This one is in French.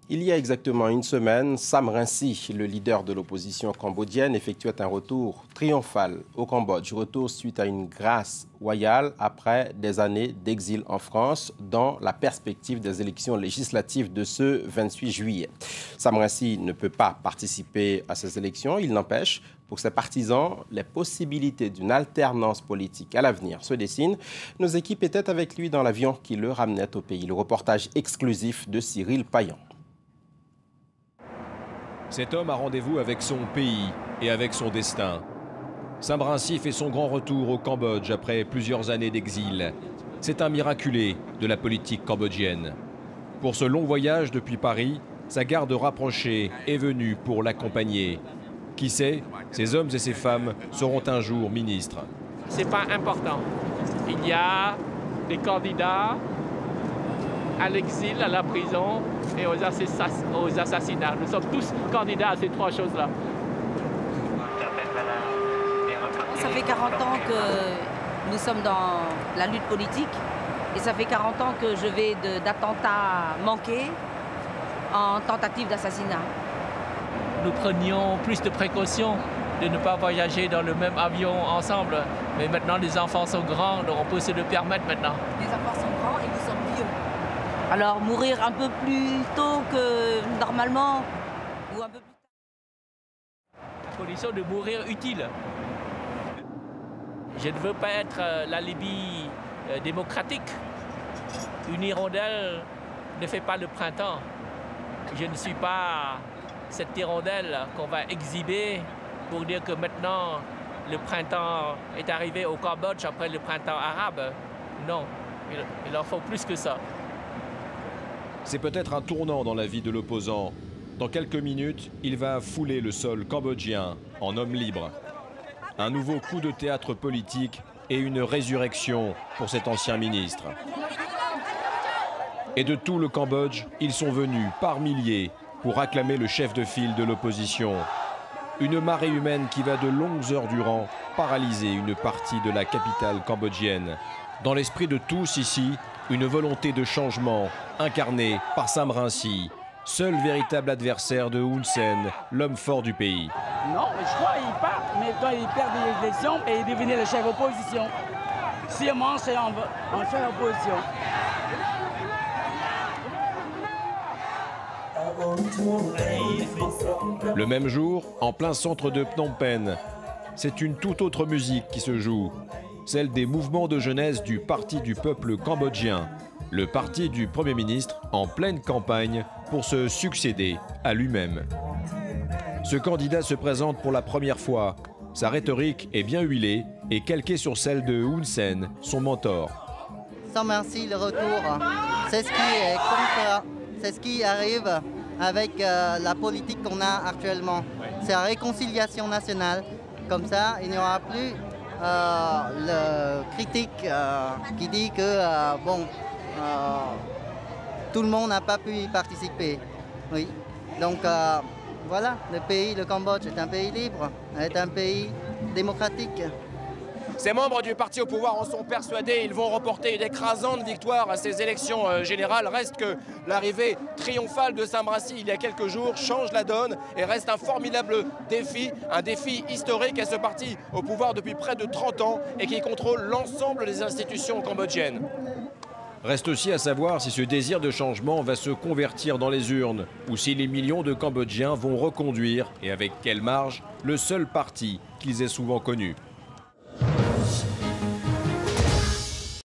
Il y a exactement une semaine, Sam Rainsy, le leader de l'opposition cambodgienne, effectuait un retour triomphal au Cambodge. Retour suite à une grâce royale après des années d'exil en France dans la perspective des élections législatives de ce 28 juillet. Sam Rainsy ne peut pas participer à ces élections. Il n'empêche, pour ses partisans, les possibilités d'une alternance politique à l'avenir se dessinent. Nos équipes étaient avec lui dans l'avion qui le ramenait au pays. Le reportage exclusif de Cyril Payan. Cet homme a rendez-vous avec son pays et avec son destin. Sam Rainsy fait son grand retour au Cambodge après plusieurs années d'exil. C'est un miraculé de la politique cambodgienne. Pour ce long voyage depuis Paris, sa garde rapprochée est venue pour l'accompagner. Qui sait, ces hommes et ces femmes seront un jour ministres. C'est pas important. Il y a des candidats à l'exil, à la prison et aux assassinats. Nous sommes tous candidats à ces trois choses-là. Ça fait 40 ans que nous sommes dans la lutte politique et ça fait 40 ans que je vais d'attentats manqués en tentative d'assassinat. Nous prenions plus de précautions de ne pas voyager dans le même avion ensemble. Mais maintenant, les enfants sont grands, donc on peut se le permettre maintenant. Les enfants sont grands et nous sommes vieux. Alors mourir un peu plus tôt que normalement ou un peu plus tard. Condition de mourir utile. Je ne veux pas être la Libye démocratique. Une hirondelle ne fait pas le printemps. Je ne suis pas cette hirondelle qu'on va exhiber pour dire que maintenant le printemps est arrivé au Cambodge après le printemps arabe. Non, il en faut plus que ça. C'est peut-être un tournant dans la vie de l'opposant. Dans quelques minutes, il va fouler le sol cambodgien en homme libre. Un nouveau coup de théâtre politique et une résurrection pour cet ancien ministre. Et de tout le Cambodge, ils sont venus par milliers pour acclamer le chef de file de l'opposition. Une marée humaine qui va de longues heures durant paralyser une partie de la capitale cambodgienne. Dans l'esprit de tous ici, une volonté de changement incarnée par Sam Rainsy, seul véritable adversaire de Hun Sen, l'homme fort du pays. Non, je crois qu'il part, mais quand il perd des élections, et il devenait le chef d'opposition. Si moi, c'est en chef d'opposition. Le même jour, en plein centre de Phnom Penh, c'est une toute autre musique qui se joue, celle des mouvements de jeunesse du Parti du peuple cambodgien, le parti du Premier ministre en pleine campagne pour se succéder à lui-même. Ce candidat se présente pour la première fois. Sa rhétorique est bien huilée et calquée sur celle de Hun Sen, son mentor. Sam Rainsy, le retour, c'est ce qui est contre, c'est ce qui arrive avec la politique qu'on a actuellement. C'est la réconciliation nationale. Comme ça, il n'y aura plus le critique qui dit que tout le monde n'a pas pu y participer. Oui. Donc voilà, le pays, le Cambodge, est un pays libre, est un pays démocratique. Ces membres du parti au pouvoir en sont persuadés. Ils vont remporter une écrasante victoire à ces élections générales. Reste que l'arrivée triomphale de Sam Rainsy il y a quelques jours change la donne et reste un formidable défi, un défi historique à ce parti au pouvoir depuis près de 30 ans et qui contrôle l'ensemble des institutions cambodgiennes. Reste aussi à savoir si ce désir de changement va se convertir dans les urnes ou si les millions de Cambodgiens vont reconduire, et avec quelle marge, le seul parti qu'ils aient souvent connu.